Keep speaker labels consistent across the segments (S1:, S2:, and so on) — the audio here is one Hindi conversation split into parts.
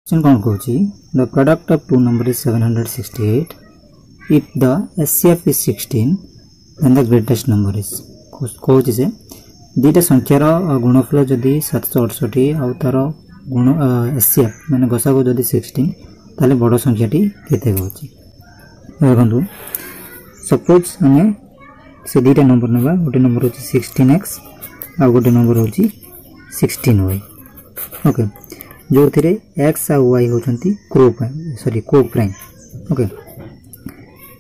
S1: कौन कहूँ the product of two number is 768 if the HCF is 16 then the greatest number is कहूँ से दुईटा संख्यार गुणफल जदि 768 आउ तार गुण एचसीएफ माने गसागु जदि 16 ताले बड़ संख्याटी केते होची देखंतु सपोज हमें से दुईटा नंबर नेबा गोटे नंबर होची 16x आ गोटे नंबर होची 16y ओके जो थिरे x आ y होचंती को प्राइम ओके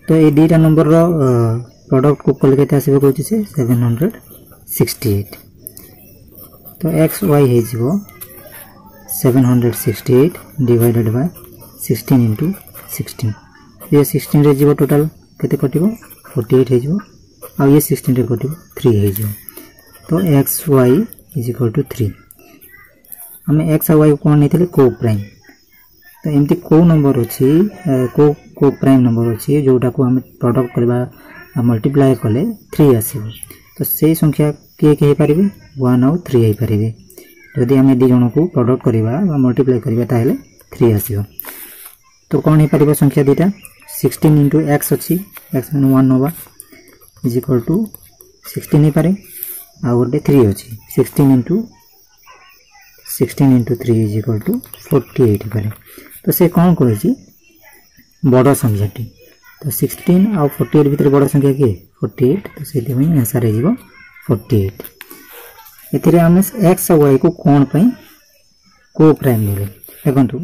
S1: तो ये दुईटा नंबर रो प्रोडक्ट को कल केते आसीबो कहूची से 768 तो x y हे जीवो 768 डिवाइडेड बाय 16 into 16 ये 16 रे जीवो टोटल केते कटिबो 48 हे जीवो आ ये 16 रे कटिबो 3 हे जीवो तो xy = 3 हमें x और y कोन नेथिले को प्राइम तो एमती को नंबर अछि को प्राइम नंबर अछि जोटा को हम प्रोडक्ट करबा मल्टीप्लाई कले 3 आसीबो तो से संख्या के हे परिबे 1 और 3 हे परिबे यदि हमें दि जण को प्रोडक्ट करबा बा मल्टीप्लाई करबा ताहेले 3 आसीबो तो कोन हे परिबो संख्या दिटा 16 into x अछि x माने 1 होबा = 16 हे पारे आ गोटे 3 अछि 16 into 3 = 48 पारे तो से कौन कहि बड़ संख्याटी तो 16 और 48 भीतर बड़ संख्या के 48 तो से आंसर हे जीवो 48 एथिरे हम x और y को कोन पई को प्राइम लेबे देखंतु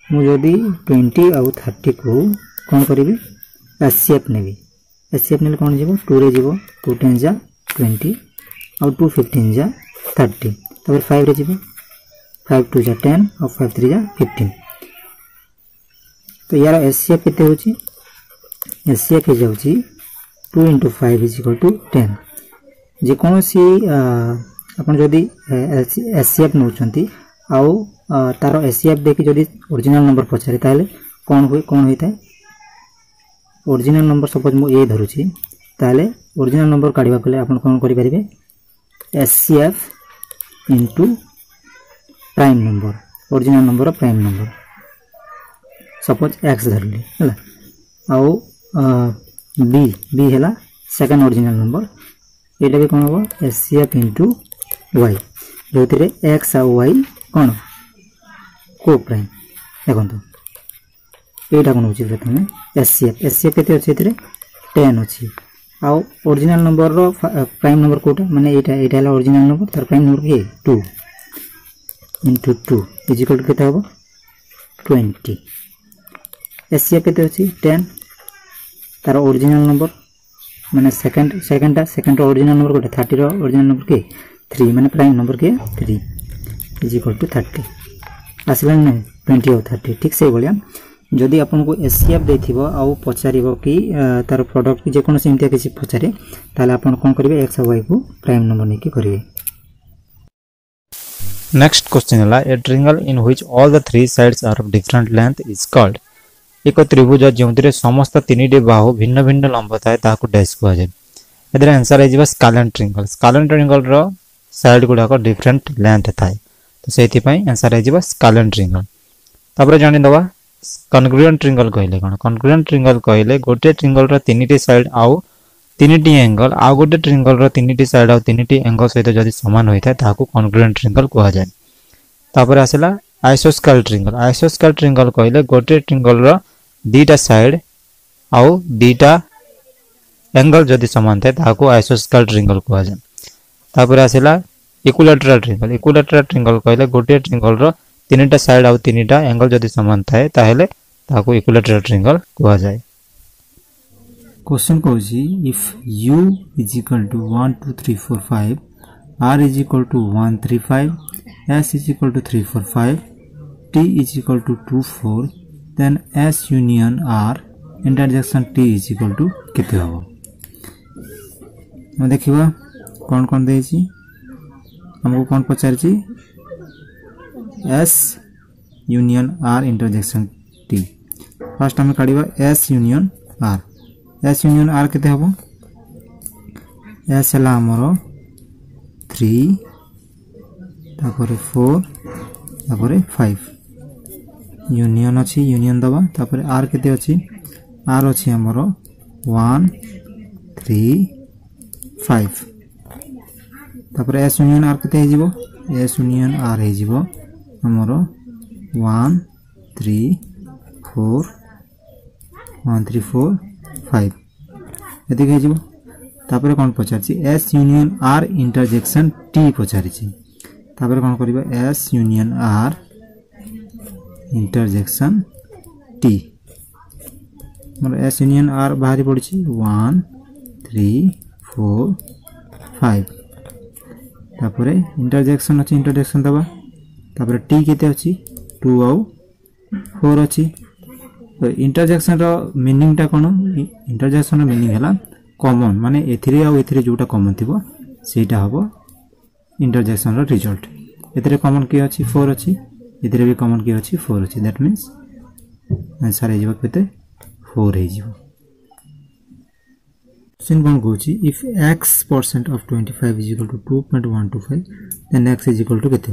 S1: मु जदी 20 और 30 को कोन करिवि एचसीएफ नेबी एचसीएफ नेले कोन जीवो 2 रे जीवो 2 10 जा 20 और 2 15 जा 30 तब 5 रे जीवो 5 2 जा 10 और 5 3 जा 15 तो यार एचसीएफ केते होची एचसीएफ हे जाउची 2 into 5 = 10 जे कोनोसी अपन जदी एचसीएफ नउचंती आउ तार एचसीएफ देखि जदी ओरिजिनल नंबर पछारे ताले कोन होइता ओरिजिनल नंबर सपोज मु ए धरुची ताले ओरिजिनल नंबर काढिबा पले अपन कोन करि परिबे HCF into prime number original number prime number suppose x धरली हला आउ b हला सेकंड ओरिजिनल नंबर एटा भी कोन हो एचसीएफ into y जोथिरे x आ y कोन को प्राइम देखंतु एटा कोन होची प्रथमे एचसीएफ केते अछि एथिरे 10 अछि आउ ओरिजिनल नंबर रो प्राइम नंबर कोटा माने एटा हला ओरिजिनल नंबर तार प्राइम नंबर के 2 into 2 = केते हो 20 एचसीएफ केते अछि 10 तार ओरिजिनल नंबर माने सेकंड ओरिजिनल नंबर कोटा 30 रो ओरिजिनल नंबर के 3 माने प्राइम नंबर के 3 = 30 आसीला नै 20 और 30 ठीक से बोलिया जदि आपन को एचसीएफ देथिबो आउ पचारिबो कि तार प्रोडक्ट जे कोनो सिमतिया किछि पचारे ताले आपन कोन करिवे x और y को प्राइम नंबर नै कि करिवे
S2: नेक्स्ट क्वेश्चन है a triangle in which all the three sides are of different length is called एक त्रिभुज जोंतरे समस्त तीनटी बाहु भिन्न भिन्न लंब थाए ताकू डैश कुआ जाय एदर आंसर है स्केलेन ट्रायंगल रो साइड गुडा को डिफरेंट लेंथ थाए तो सेति पई आंसर है स्केलेन ट्रायंगल तबरे जानि दवा कॉन्ग्रुएंट ट्रायंगल कहले कोन कॉन्ग्रुएंट ट्रायंगल कहले गोटे ट्रायंगल रो तीनटी साइड आउ तीनटी एंगल आ गोटे ट्रायंगल रो तीनटी साइड आ तीनटी एंगल सहित जदि समान होइता ताकू कॉन्ग्रुएंट ट्रायंगल कुआ जाय तापर आसेला आइसोस्केल ट्रायंगल कहले गोटे ट्रायंगल रो दीटा साइड आउ दीटा एंगल जदि समान थाए ताकू आइसोस्केल ट्रायंगल कुआ जाय तापर आसेला इक्विलैटरल ट्रायंगल कहले गोटे ट्रायंगल रो तीनटा साइड आउ तीनटा एंगल जदि समान थाए ताहेले ताकू इक्विलैटरल ट्रायंगल कुआ जाय
S1: question कहूची if u = 1 2 3 4 5 r = 1 3 5 s = 3 4 5 t = 2 4 then s union r intersection t = केते हो हम देखिबा कोन देछि हमको कोन पचारछि s union r intersection t first हम काढिबा s union r S union R केते हबो S हला हमरो 3 तापर 4 तापर 5 यूनियन अच्छी यूनियन दबा तापर आर केते अच्छी आर अच्छी हमर 1 3 5 तापर एस यूनियन आर केते हेजिवो एस यूनियन आर हेजिवो हमर 1 3 4 1 3 4 5 एति हेजिवो तापर कोन पचारछि S union R intersection T पचारछि तापर कोन करबा S union R intersection T मतलब एस यूनियन आर बाहरी पड़छि 1 3 4 5 तापर इंटरसेक्शन अछि इंटरसेक्शन दबा तापर टी केते अछि 2 आउ 4 अछि तो इंटरसेक्शन रो मीनिंग टा कोन इंटरसेक्शन रो मीनिंग हला कॉमन माने एथिरे आ एथिरे जोटा कॉमन थिबो सेटा हबो इंटरसेक्शन रो रिजल्ट एथिरे कॉमन के अछि 4 अछि एथिरे भी कॉमन के अछि 4 अछि दैट मींस आंसर हेजिबो केते 4 हेजिबो क्वेश्चन कोन कहूची if x% of 25 is equal to 2.125 then x is equal to केते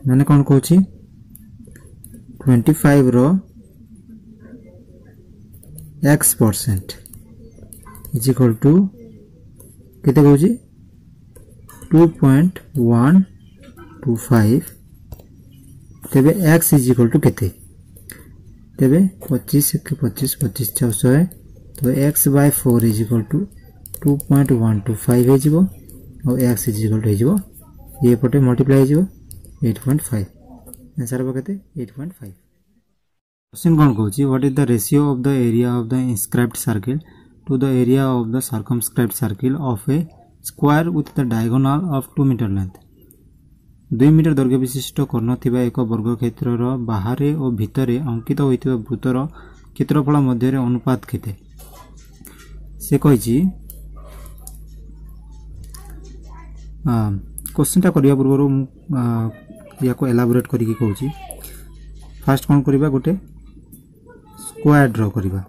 S1: माने कोन कहूची 25 रो x% is equal to केते कहूची 2.125 तेबे x is equal to केते तेबे 25 के 25 25 400 तो x by 4 is equal to 2.125 है जीवो और x is equal to है जीवो ये पटे मल्टीप्लाई है जीवो 8.5 आंसर हो केते 8.5 क्वेश्चन कोन कहूची what is the ratio of the area of the inscribed circle to the area of the circumscribed circle of a square with the diagonal of 2 meter length 2 metre दैर्घ्य विशिष्ट कर्ण थिबा एक वर्ग क्षेत्र रो बाहरे और भितरे अंकित होइतिबा वृत्तर क्षेत्रफल मध्य रे अनुपात केते से कहिछि क्वेश्चन ता करिया पूर्व याको एलाबोरेट करिके कहूछि फर्स्ट कोन करिबा गोटे स्क्वायर ड्रा करिबा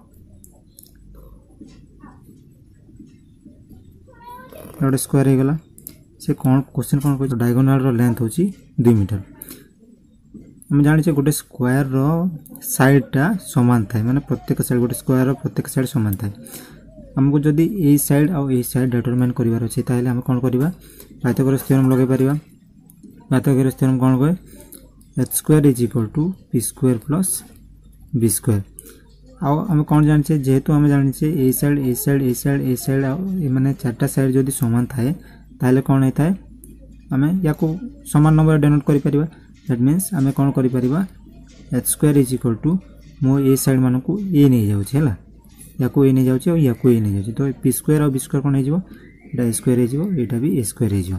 S1: गोटे स्क्वायर हो गला से कौन क्वेश्चन कौन कह डायगोनाल रो लेंथ होची 2 मीटर हम जानि गोटे स्क्वायर रो साइड टा समान थाए माने प्रत्येक साइड गोटे स्क्वायर रो प्रत्येक साइड समान थाए हमको जदी ए साइड और ए साइड डिटरमाइन करिवार अछि ताले हम कोन करिबा पाइथागोरस थ्योरम लगे परिबा पाइथागोरस थ्योरम कोन कहे h square is equal to p square plus b square आ हम कोन जानि जेहेतु हम जानि a side a side a side a side a माने चारटा साइड जदी समान थाए ताले कोन हे थाए हमें याको समान नंबर डिनोट करि परिबा दैट मींस हमें कोन करि परिबा h square is equal to मो ए साइड मानको को ए नै जाउ छै हला याको ए नै जाउ छै और याको ए नै जाउ छै तो p स्क्वायर और b स्क्वायर कोन हे जिवो एटा स्क्वायर हे जिवो एटा भी a स्क्वायर हे जिवो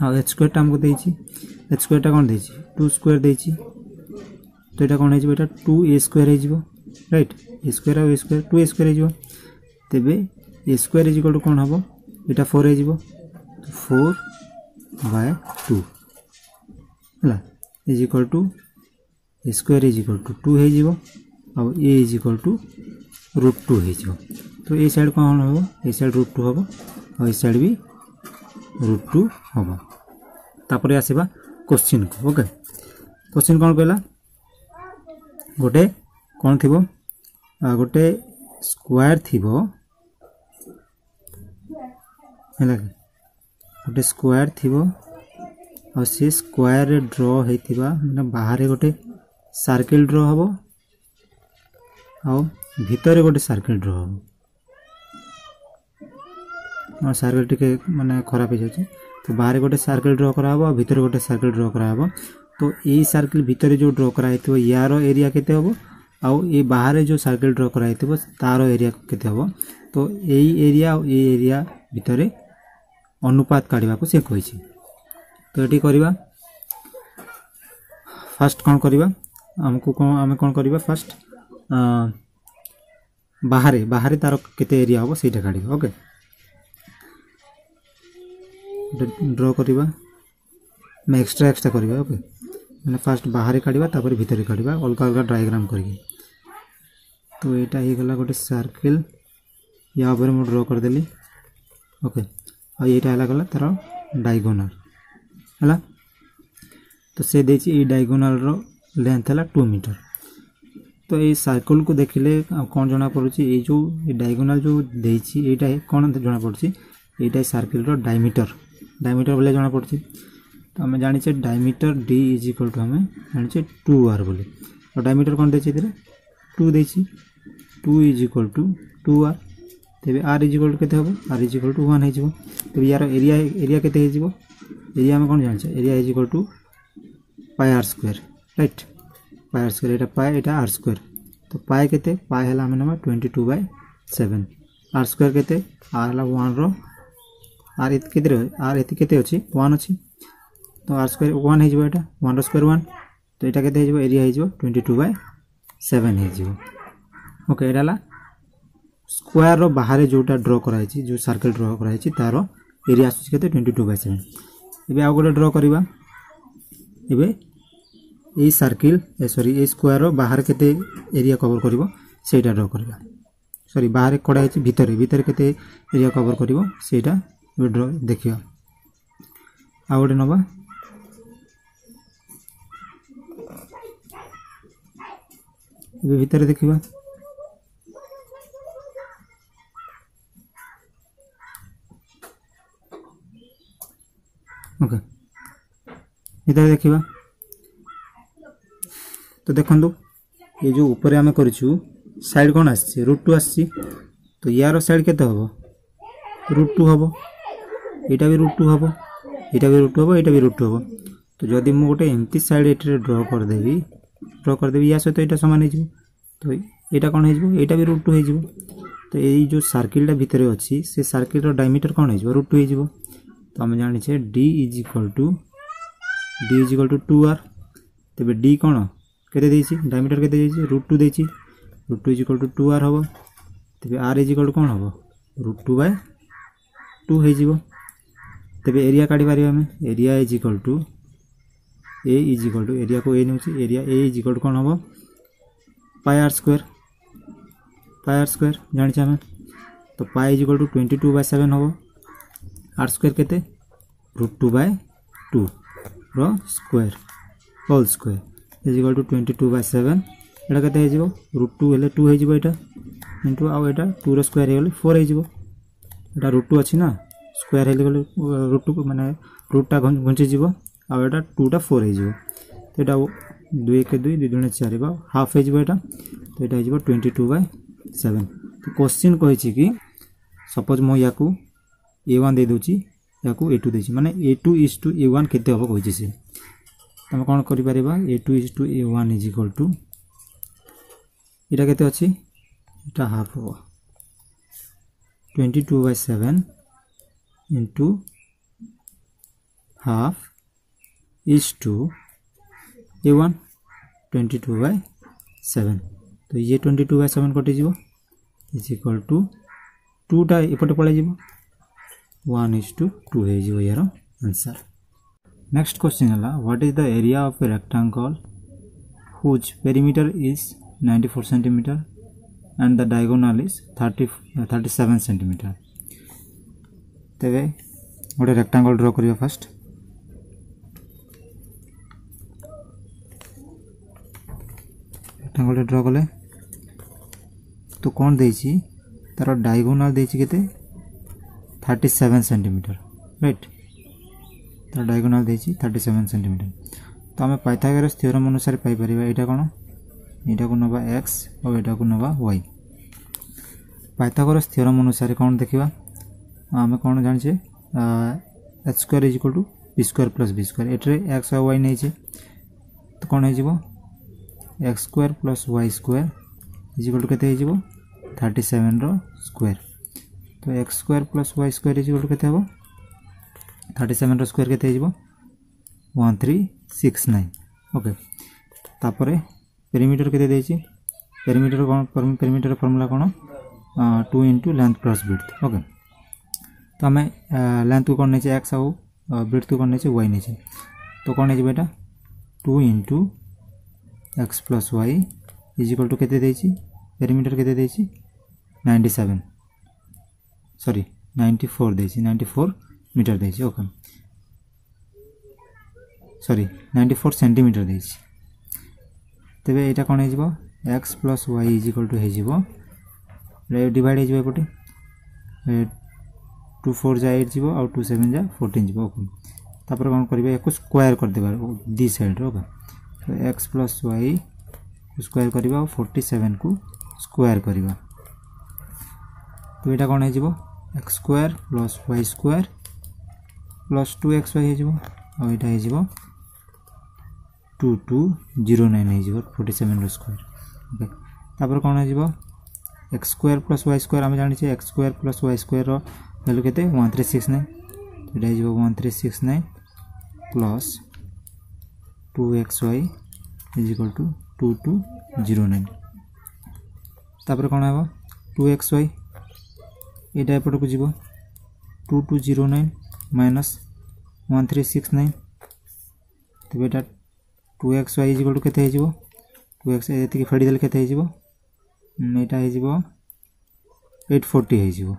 S1: आ h स्क्वायर टा हमको देछि h स्क्वायर टा कोन देछि 2 स्क्वायर देछि तो एटा कोन हे जिवो एटा 2a स्क्वायर हे जिवो राइट a स्क्वायर और a स्क्वायर 2a स्क्वायर हे जिवो तबे a square is equal to कोन हबो एटा 4 हे जिवो 4/2 हला is equal to a square is equal to 2 हे जिवो और a इज इक्वल टू √2 हे जिवो तो ए साइड कोन हबो ए साइड √2 हबो और ए साइड भी √2 हबो तापरे आसीबा क्वेश्चन को ओके क्वेश्चन कोन कहला गोटे कोन थिबो गोटे स्क्वायर थिबो हला गोटे स्क्वायर थिबो और से स्क्वायर रे ड्रॉ हेतिबा माने बाहर गोटे सर्किल ड्रॉ हबो और भीतर गोटे सर्किल ड्रॉ हबो और सर्किल टिके माने खराब हो जाय तो बाहर गोटे सर्किल ड्रॉ करा हबो और भीतर गोटे सर्किल ड्रॉ करा हबो तो ए सर्किल भीतर जो ड्रॉ करा हेतिबो यारो एरिया केते हबो और ए बाहर जो सर्किल ड्रॉ करा हेतिबो तारो एरिया केते हबो तो एई एरिया और ए एरिया भीतर अनुपात काढिबा को से कहिछि तो एटी करबा फर्स्ट कोन करबा हमको हमें कोन करबा फर्स्ट बाहर तार केते एरिया हबो सेटा काढिबा ओके ड्रॉ करबा मैं एक्स्ट्रा करबा ओके माने फर्स्ट बाहर काढिबा तापर भीतर काढिबा अलग अलग डायग्राम करके तो एटा हे गला गोटे सर्किल या ऊपर मु ड्रॉ कर देली ओके और एटा हला गला तार डायगोनल हला तो से देछि ए डायगोनल रो लेंथ है 2 मीटर। तो ये सर्कल को देखिले कौन जना पड़ुची ये जो डायगोनल जो देइची एटा कौन जना पड़ुची एटा सर्कल रो डायमीटर बोले जना पड़ुची। तो हमें जानिचे diameter d is equal to हमें जानिचे 2r बोले और डायमीटर कौन देछि इधर 2 देछि 2 इज इक्वल टू 2r। तेबे r इज इक्वल टू केते हबो r इज इक्वल टू 1 हे जिवो। तेबे यार एरिया केते हे जिवो एरिया में कौन जानिचे area is equal to pi r square right pi r square एटा पाई एटा r स्क्वायर। तो पाई केते पाई हला हम नंबर 22/7 r स्क्वायर केते r हला 1 रो r इत केते r इत केते अछि 1 अछि। तो r स्क्वायर 1 हे जिवो एटा 1 रो स्क्वायर 1। तो एटा केते हे जिवो एरिया हे जिवो 22/7 हे जिवो। ओके एटा हला स्क्वायर रो बाहर जोटा ड्रा कराई छी जो सर्कल ड्रा कराई छी तारो एरिया आसुची केते 22/7। एबे आ गोटे ड्रा करिबा एबे a circle sorry a square रो बाहर केते एरिया कवर करिवो सेटा ड्रा करिबा सॉरी बाहर कोडा है भीतर केते एरिया कवर करिवो सेटा ड्रा देखियो। आ गोटे नबा एबे भीतर देखिबा ओके भीतर देखिबा। तो देखंदु ये जो ऊपर आमे करछु साइड कोन आछि √2 आछि। तो यार साइड केते हबो √2 हबो एटा भी √2 हबो एटा भी √2 हबो एटा भी √2 हबो। तो जदी मु गोटे एम्प्टी साइड एटे ड्रा कर देबी या सहित एटा समान हे जिवो। तो एटा कोन हे जिवो एटा भी √2 हे जिवो। तो एई जो सर्किल टा भीतर अछि से सर्किल रो डायमीटर कोन हे जिवो √2 हे जिवो। तो हम जानि छे d is equal to 2r। तबे d कोन केते देछि डायमीटर केते देछि √2 देछि √2 इज इक्वल टू 2r हबो। तबे r इज इक्वल टू कोन हबो √2/2 हे जिवो। तबे एरिया काढी पारि हम area is equal to a is equal to area को a नउछि area a is equal to कोन हबो पाई r स्क्वायर जानि छ हम। तो पाई इज इक्वल टू 22/7 हबो r स्क्वायर केते √2/2 रो square whole square is equal to 22/7 एटा केते हे जिवो √2 हेले 2 हे जिवो एटा इनटू आ एटा 2 रो स्क्वायर हे गेले 4 हे जिवो। एटा √2 अछि ना स्क्वायर हेले गेले √2 माने रूटटा घंची जिवो आ एटा 2 टा 4 हे जिवो। तो एटा 2 के 2 2 गुणे 4 बा हाफ हे जिवो एटा। तो एटा हे जिवो 22/7। तो क्वेश्चन कहै छी कि सपोज मो याकू a1 दे दोची याकू a2 देची माने a2 इज टू a1 केते हबो कहै छी से। तमे कोन करि परिबा a2 is to a1 is equal to एटा केते अछि एटा हाफ हो 22/7 into half is to a1 22/7। तो ये 22/7 कटि जिवो इज इक्वल टू 2 टा एपटे पळे जिवो 1:2 हे जिवो यार आंसर। नेक्स्ट क्वेश्चन है what is the area of a rectangle whose perimeter is 94 centimetre and the diagonal is 37 centimetre. तेबे गोटे रेक्टेंगल ड्रा करियो फर्स्ट रेक्टेंगल ड्रा कले तो कौन देछि तार डायगोनल देछि केते 37 सेंटीमीटर राइट तार डायगोनल देछि 37 सेंटीमीटर। तो आम पाइथागोरस थ्योरम अनुसार पाई परिबा एटा कोन एटा को नबा x और एटा को नबा y। पाइथागोरस थ्योरम अनुसार कौन देखिबा आम कौन जानि छे h square is equal to b square plus b square एटरे x और y नै छे। तो कौन हे जिवो x square plus y square is equal to केते हे जिवो 37 रो स्क्वायर। तो x square plus y square is equal to केते हबो 37 रो स्क्वायर केते हे जिवो 1369। ओके तापरे पेरीमीटर केते देछि पेरीमीटर कोन पेरीमीटर फार्मूला कोन 2 into length plus width. Okay तो हमें लेंथ को कोन नै छै x और विड्थ को कोन नै छै y नै छै। तो कोन हे जिवो एटा 2 into x plus y is equal to केते देछि पेरीमीटर केते देछि 97 सॉरी 94 देछि 94 मीटर देछि। ओके सॉरी 94 सेंटीमीटर देछि तेबे एटा कोन हे जिवो x + y = हे जिवो डिवाइड हे जिवो एपटे 2 4 जा 8 जिवो और 2 7 जा 14 जिवो ओके तापर कोन करबे एको स्क्वायर कर देबा दी साइड रो ओके तो x + y स्क्वायर करबा 47 को स्क्वायर करबा तो एटा कोन हे जिवो x square + y square + 2xy हे जिवो और एटा हे जिवो 2209 हे जिवो 47 रो स्क्वायर ओके तापर कोन हे जिवो x स्क्वायर + y स्क्वायर हम जानि छ x square + y square rho value केते 1369 एटा हे जिवो 1369 + 2xy = 2209 तापर कोन हेबो 2xy एटा एपट को जीवो 2209 - 1369 तो बेटा 2xy = केते हे जीवो 2x एति फेडी देल केते हे जीवो एटा हे जीवो 840 हे जीवो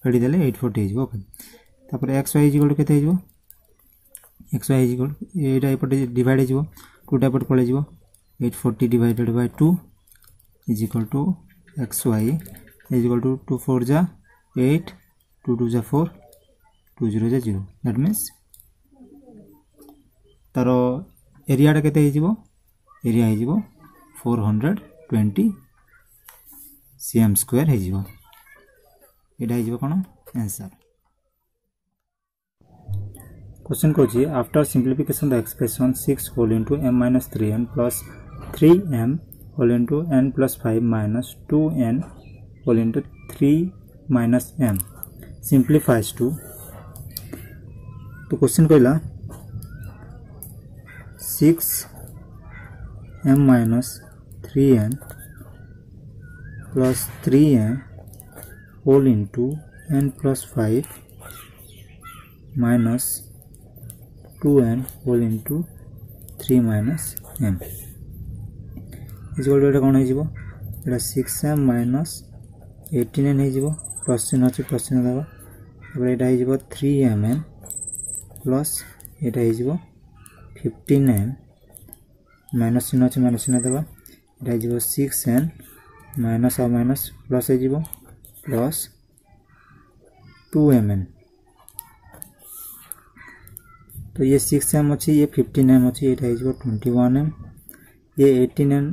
S1: फेडी देले 840 हे जीवो ओके तापर xy = केते हे जीवो xy = एटा एपट डिवाइड हे जीवो 2 टा एपट पळे जीवो 840 डिवाइडेड बाय 2 = xy = 2 4 जा 8 2 2 जा 4 2 0 जा 0 दैट मींस तारो एरिया टा केते हे जीवो एरिया हे जीवो 420 cm स्क्वायर हे जीवो एटा हे जीवो कोन आंसर क्वेश्चन को जी after simplification the expression 6 whole into m - 3n plus 3m whole into n + 5 minus 2n whole into 3 minus m simplifies to तो क्वेश्चन कहला 6m - 3n plus 3m whole into n + 5 minus 2n whole into 3 minus m इजल एटा कोन हे जिवो एटा 6m minus 18n हे जिवो प्लस चिन्ह अछि प्लस चिन्ह देबा एबे एटा हे जिवो 3mn प्लस एटा हे जिवो 15n माइनस चिन्ह अछि माइनस चिन्ह देबा एटा हे जिवो 6n माइनस और माइनस प्लस हे जिवो प्लस 2mn तो ये 6m अछि ये 15m अछि एटा हे जिवो 21m ये 18n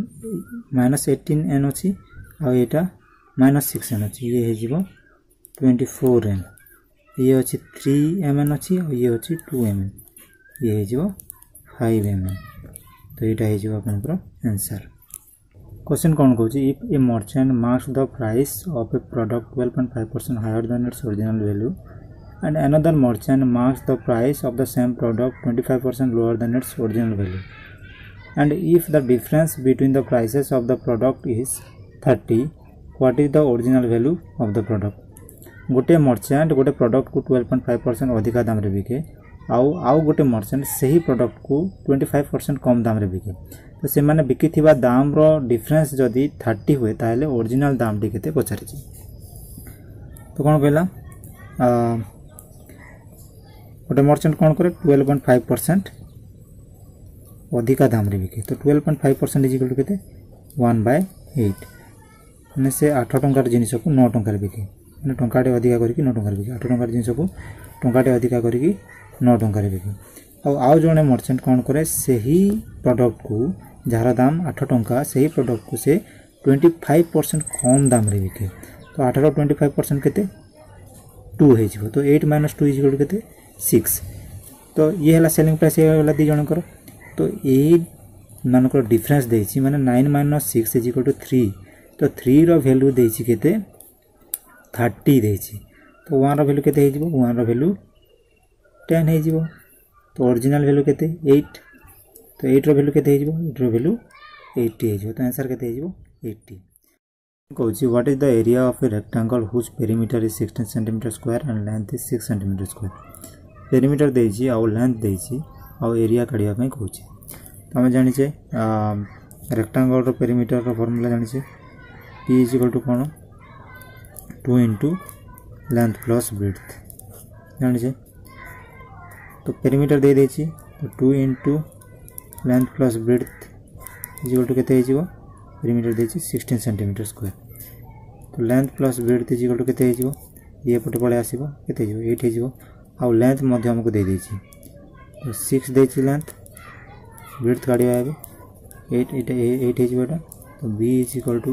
S1: -18n अछि और एटा -6n अछि ये हे जिवो 24n ये अछि 3mn अछि और ये अछि 2mn ये हे जिवो 5mn तो एटा हे जिवो आपनकर आंसर क्वेश्चन कोन कहूची if a merchant marks the price of a product 12.5% higher than its original value and another merchant marks the price of the same product 25% lower than its original value and if the difference between the prices of the product is 30 what is the original value of the product गोटे मर्चेंट गोटे प्रोडक्ट को 12.5% अधिका दाम रे बिके आउ गोटे मर्चेंट सही प्रोडक्ट को 25% कम दाम रे बिके तो से माने बिकी थिबा दाम रो डिफरेंस जदी 30 होय ताले ओरिजिनल दाम टी केते पछारि छी तो कोन कहला गोटे मर्चेंट कोन करे 12.5% अधिका दाम रे बिके तो 12.5% इक्वल टू केते 1/8 माने से 8 टंकार जिनिस को 9 टंकार बिके माने टंकाटे अधिका करी 9 टंकार बिके 8 टंकार जिनिस को टंकाटे अधिका करी 9 टंकार बिके आउ जने मर्चेंट कोन करे सही प्रोडक्ट को जहार दाम 8 टंका सही प्रोडक्ट को से 25% कम दाम रे बिके तो 8 रो 25% केते 2 हे जिवो तो 8 - 2 इक्वल टू केते 6 तो ये हला सेलिंग प्राइस ये हला दी जण कर तो ए मान को डिफरेंस देछि माने 9 - 6 = 3 तो 3 रो वैल्यू देछि केते 30 देछि तो 1 रो वैल्यू केते हे जिवो 1 रो वैल्यू 10 हे जिवो तो ओरिजिनल वैल्यू केते 8 तो 8 रो वैल्यू केते हे जिवो 8 रो वैल्यू 80 हे जिवो तो आंसर केते हे जिवो 80 कहूची what is the area of a rectangle whose perimeter is 16 cm square and length is 6 cm square perimeter देछि आ लेंथ देछि आ एरिया काढिया पय कहूची तो हम जानि छे रेक्टेंगल रो पेरीमीटर रो फार्मूला जानि छे p = कोन 2 * लेंथ प्लस विड्थ जानि छे तो पेरीमीटर दे देछि तो 2 * length plus width equal to केते हिजिवो पेरिमीटर देछि 16 सेंटीमीटर स्क्वायर तो length plus width equal to केते हिजिवो ये पटे पळे आसीबो केते हिजिवो 8 हिजिवो आ लेंथ मध्ये हमको दे देछि तो 6 देछि लेंथ विड्थ काढिया आबे 8 हिजिवो एटा तो b is equal to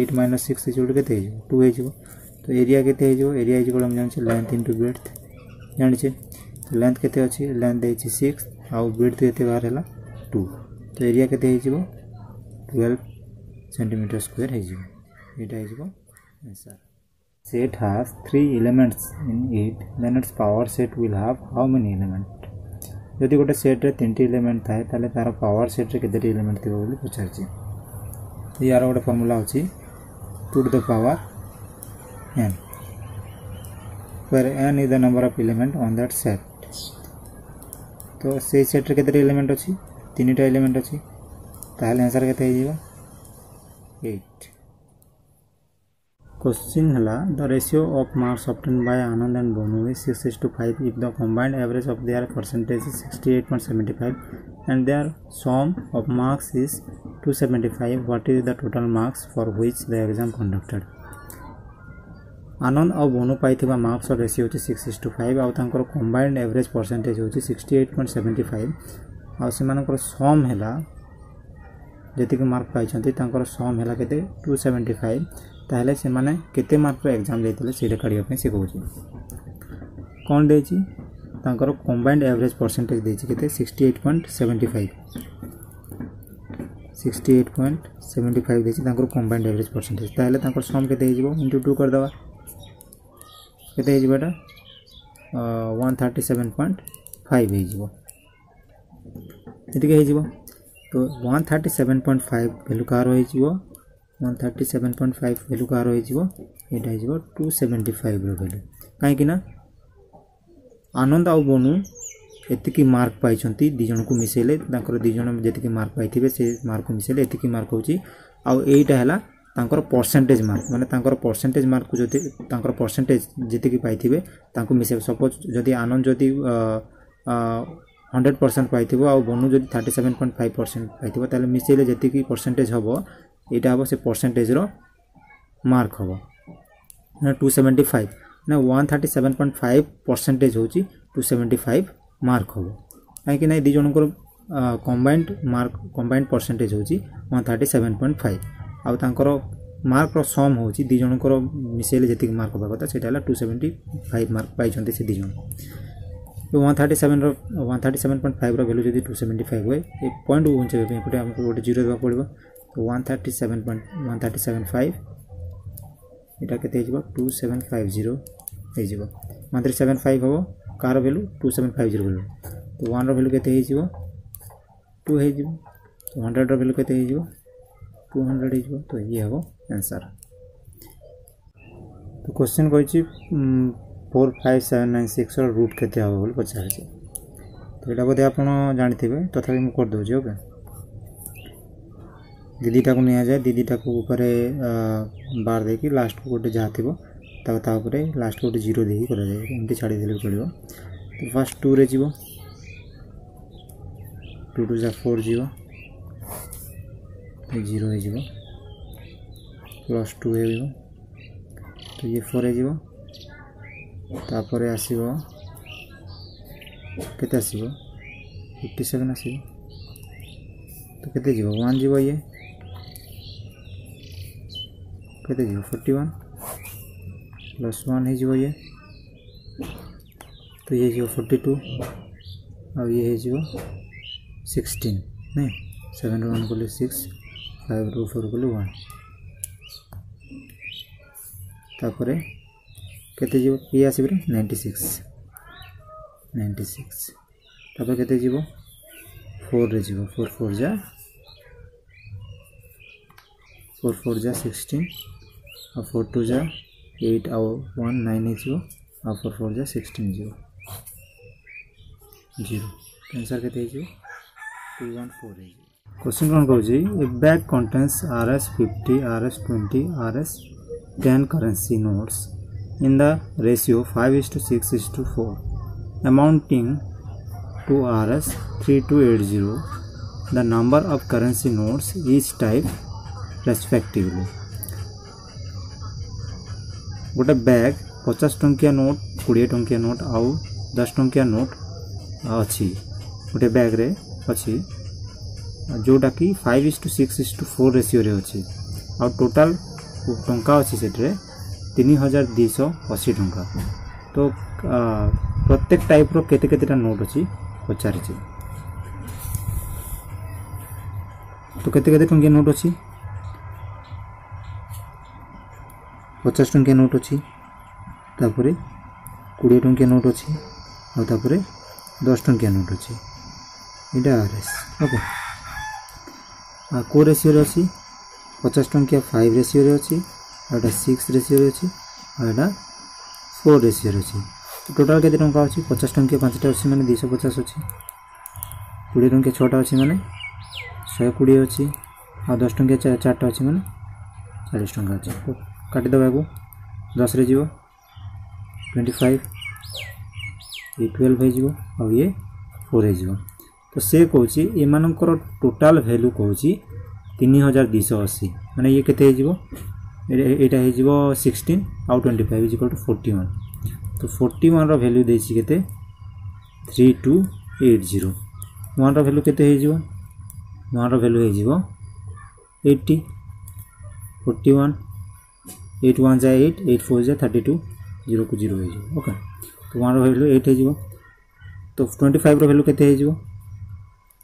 S1: 8 minus 6 equal to केते हिजिवो 2 हिजिवो तो एरिया केते हिजिवो एरिया इक्वल हम जानि लेंथ इनटू विड्थ जानि छे तो लेंथ केते अछि लेंथ देछि 6 आ विड्थ केते बाहर हला 2 तो एरिया केते हिजिवो 12 centimetre square हिजिवो Etah हिजिवो answer set has 3 elements in it then its power set will have how many element यदि गोटे सेट रे 3टी एलिमेंट थाए ताले तार पावर सेट रे केतेटी एलिमेंट थिबो बोली पचारछि तो यार गोटे फार्मूला होछि 2 to the power n where n is the number of element on that set तो से सेट रे केतेटी एलिमेंट अछि 3टा एलिमेंट अछि ताले आंसर केते हिजिवो 8 Question hela the ratio of marks obtained by Anand and Bonu is 6:5 if the combined average of their percentage is 68.75 and their sum of marks is 275 what is the total marks for which the exam conducted Anand और Bonu पाइथिबा marks और ratio होची 6:5 और तांकर combined average percentage होची 68.75 और सेमानकर sum हला जति के मार्क पाइछंती तांकर sum हला केते 275 ताहले से माने केते मार्क रो एग्जाम देथिले सेटा काढिया पे से कहूची कोन देछि तांकर कंबाइंड एवरेज परसेंटेज देछि केते 68.75 देछि तांकर कंबाइंड एवरेज परसेंटेज ताहले तांकर सम केते हिजिवो इनटू 2 कर दवा केते हिजिवो एटा 137.5 हिजिवो एतिके हिजिवो तो 137.5 वैल्यू कार हिजिवो 137.5 वैल्यू कार हिजिवो एटा हिजिवो 275 रो वैल्यू काहे कि ना आनंद और बोनु एतिकी मार्क पाइछंती दि जन को मिसेले तांकर दि जन जेतिकी मार्क पाइथिबे से मार्क को मिसेले एतिकी मार्क होची आ एटा हला तांकर परसेंटेज मार्क माने तांकर परसेंटेज मार्क को जति तांकर परसेंटेज जेतिकी पाइथिबे तांको मिसे सपोज जदि आनंद जदि 100% पाइथिबो आ बोनु जदि 37.5% पाइथिबो ताले मिसेले जेतिकी परसेंटेज हबो एटा हबो से परसेंटेज रो मार्क हबो ना 275 ना 137.5% होची 275 मार्क हबो काहे कि नै दि जन को कंबाइंड मार्क कंबाइंड परसेंटेज होची 137.5 आ तांकर मार्क रो सम होची दि जन को मिसेले जेतिक मार्क हबा कथा सेटा हला 275 मार्क पाइछन्ते से दि जन तो 137.5 रो वैल्यू जदि 275 होय ए पॉइंट होचे पे पटे हमको गोटे 0 देबा पड़िबो तो 137.137.5 एटा केते हिजबो 2750 हिजबो 1375 हो कार वैल्यू 2750 वैल्यू तो 1 रो वैल्यू केते हिजबो 2 हिजबो तो 100 रो वैल्यू केते हिजबो 200 हिजबो तो ये हो आंसर तो क्वेश्चन कहछि 45796 रो रूट केते हो बोल पचार छै तो एटा बोधे आपण जानथिबे तथापि हम कर दउ जे ओके दीदीटा को निया जाए दीदीटा को ऊपर बार देखी लास्ट को गोटे जहाँ थी ता ऊपर लास्ट को गोटे 0 देखी करा जाए एमती छाड़ी देले पड़ो तो फर्स्ट 2 रे जीवो 2 2 जा 4 जीवो 0 हे जीवो प्लस 2 हे जीवो तो ये 4 हे जीवो तापर आसीबो केते आसीबो 57 आसीबो तो केते जीवो 1 जीवो ये केते जीवो 41 प्लस 1 है जीवो ये तो ये जीवो 42 और ये है जीवो 16 नहीं 7 रो 1 को 6 5 रो 4 को 1 तापरे केते जीवो ये आसीबे 96 तापर केते जीवो 4 रे जीवो 4 4 जा 16 और 4 2 जा 8 और 1 9 है जीवो और 4 4 जा 16 जीवो 0 आंसर केते है जीवो 214 है क्वेश्चन कौन कहू जी a bag contains RS50 RS20 RS10 currency notes in the ratio 5:6:4 amounting to Rs 3280
S2: the number of currency notes each type respectively. गोटे बैग 50 टंकिया नोट 20 टंकिया नोट आउ 10 टंकिया नोट अच्छी गोटे बैग रे अच्छी जोटा कि 5:6:4 रेशियो रे अच्छी आ टोटाल टंका अच्छी से 3280 टंका। तो प्रत्येक टाइप रो केते केतेटा नोट अच्छी पचारि। तो केते केते टंकिया नोट अच्छी 50 टंकिया नोट अच्छी तापरे 20 टंकिया नोट अच्छी आ तापरे 10 टंकिया नोट अच्छी इटा आरएस। ओके आ को रेशियो रे अच्छी 50 टंकिया 5 रेशियो रे अच्छी आटा 6 रेशियो रे अच्छी आटा 4 रेशियो रे अच्छी। टोटाल केते टंका अच्छी 50 टंकिया 5टा अच्छी माने 250 अच्छी 20 टंकिया 6टा अच्छी माने 120 अच्छी आ 10 टंकिया 4टा अच्छी माने 40 टंका अच्छी। तो काटी दबा को 10 रे जीवो 25 ये 12 हो जीवो आ ये 4 हो जीवो। तो से कहूची एमानकर टोटाल वैल्यू कहूची 3280 माने ये केते हो जीवो एटा हो जीवो 16 आउ 25 इज इक्वल टू 41। तो 41 रो वैल्यू देछि केते 3280 1 रो वैल्यू केते हो जीवो 1 रो वैल्यू हो जीवो 80 41 8 1 जा 8 8 4 जा 32 0 को 0 हो जीवो। ओके तो 1 रो वैल्यू 8 हो जीवो। तो 25 रो वैल्यू केते हो जीवो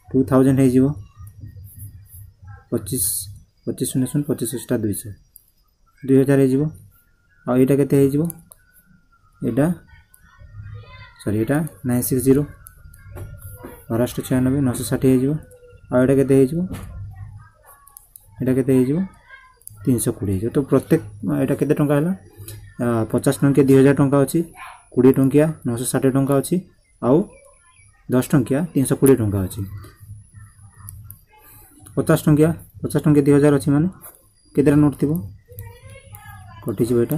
S2: 2000 हो जीवो 25 25 0 0 25 टा 200 2000 हो जीवो। आ एटा केते हो जीवो एटा सॉरी एटा 960 1296 960 हो जीवो। आ एटा केते हो जीवो एटा केते हो जीवो 320 हो। तो प्रत्येक एटा केते टंका हला 50 टंकिया 2000 टंका अछि 20 टंकिया 960 टंका अछि आउ 10 टंकिया 320 टंका अछि। 50 टंकिया 2000 अछि माने केतेरा नोट थिबो कटि जिवो एटा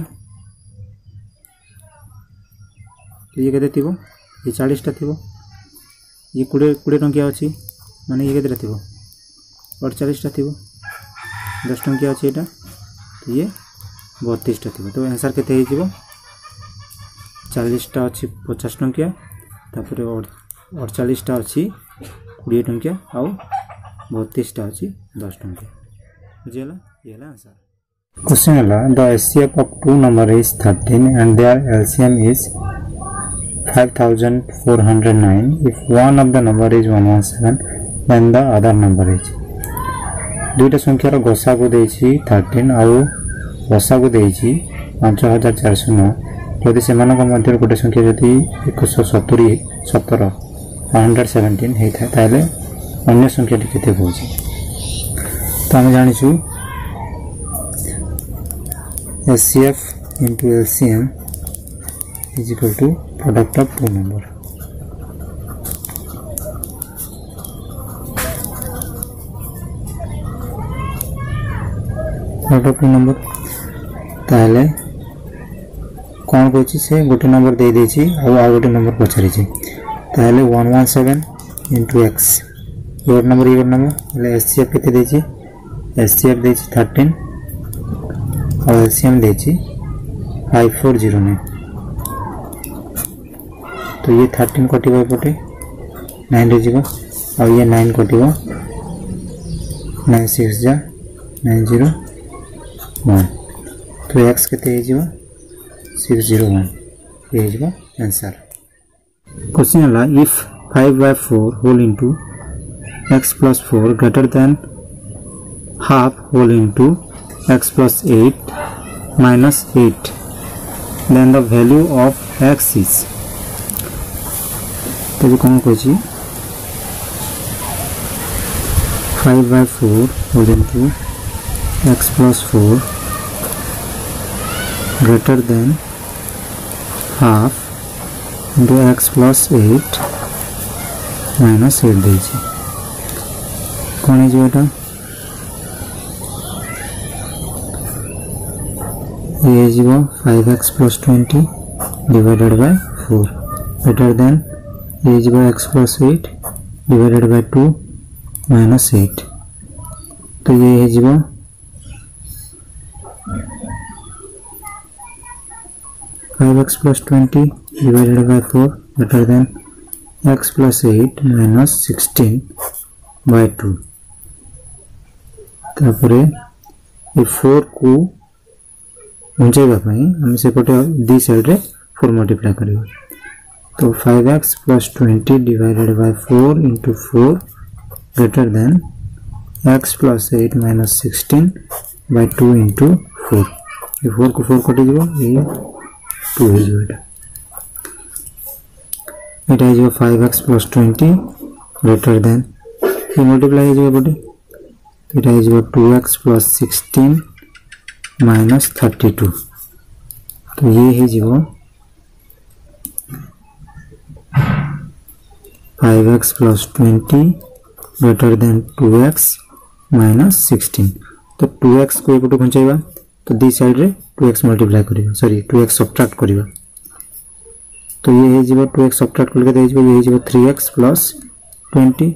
S2: ये केते थिबो ये 40 टा थिबो ये 20 टंकिया अछि माने ये केतेरा थिबो 48 टा थिबो 10 टंकिया अछि एटा तो ये 32 टा थिबो। तो आंसर केते हे जिवो 40 टा अछि 50 टंकिया तापर 48 टा अछि 20 टंकिया आउ 32 टा अछि 10 टंकिया बुझियला ये हला आंसर। क्वेश्चन हला the HCF of two number is 13 and their LCM is 5409 if one of the number is 117 then the other number is। दुईटा संख्यार गसा को देछि 13 आउ गसा को देछि 5409 यदि सेमानक मध्य गोटे संख्या यदि 170 17 117 हेता ताले अन्य संख्या केते होछि। तो हम जानिछु HCF into LCM is equal to product of two number। product of two number ताले कौन कहछि से गोटे नंबर दे देछि आ गोटे नंबर पछारि छै ताले 117 into x योर नंबर ले HCF केते देछि HCF देछि 13 और LCM देछि 5409। तो ये 13 कटिबो एपटे 9 रे जीवो और ये 9 कटिबो 9 6 जा 901। तो x केते हे जीवो 601 ये जीवो आंसर। क्वेश्चन हला if 5/4 whole into x plus 4 greater than half whole into x plus 8 minus 8 then the value of x is। तो भी कौन Kochi 5/4 whole into x plus 4 greater than half into x plus 8 minus 8 देछि कौन है जो एटा ये जीवो 5x plus 20 divided by 4 greater than ये जीवो x plus 8 divided by 2
S1: -8 तो ये है जीवो 5x plus 20 divided by 4 greater than x plus 8 minus 16 by 2 तापरे ये 4 को घुंचेबा पई हम सेपटे दी साइड रे 4 मल्टीप्लाई करियो तो 5x plus 20 divided by 4 into 4 greater than x plus 8 minus 16 by 2 into 4 ये 4 को 4 कटि जीवो ये 2 है जीवो एटा है जीवो 5x plus 20 greater than ये मल्टीप्लाई है जीवो बटे तो एटा है जीवो 2x plus 16 minus 32 तो ये है जीवो 5x plus 20 greater than 2x minus 16 तो 2x को एपटो घुंचाइबा तो दी साइड रे 2x मल्टीप्लाई करिबा सॉरी 2x सब्ट्रैक्ट करिबा तो ये है जीवो 2x सब्ट्रैक्ट करके दे जीवो ये जीवो 3x plus 20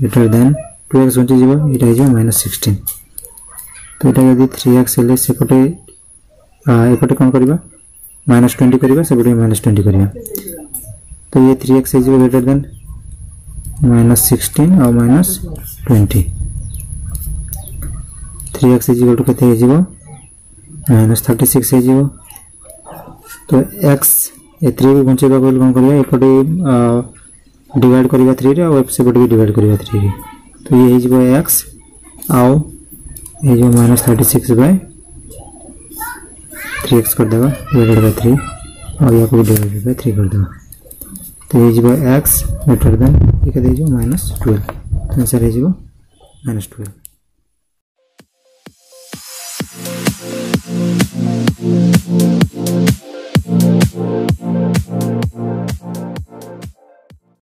S1: greater than 2x घुंची जीवो एटा है जीवो -16 तो एटा यदि 3x हेले सेपटे एपटे कोन करिबा -20 करिबा सेपटे -20 करिबा तो ये 3x है जीवो greater than -16 और -20 3x is equal to कितने है जीवो -36 है जीवो तो x ये 3 को घुंचेबा को कौन करिया एपटे डिवाइड करिबा 3 रे और सेपटे भी डिवाइड करिबा 3 रे तो ये है जीवो x आओ ये जो -36 बाय 3x कर देबा डिवाइडेड बाय 3 और या को डिवाइडेड बाय 3 कर देबा तो ये जीवो x ग्रेटर देन ये के दे जो -12 आंसर है जीवो -12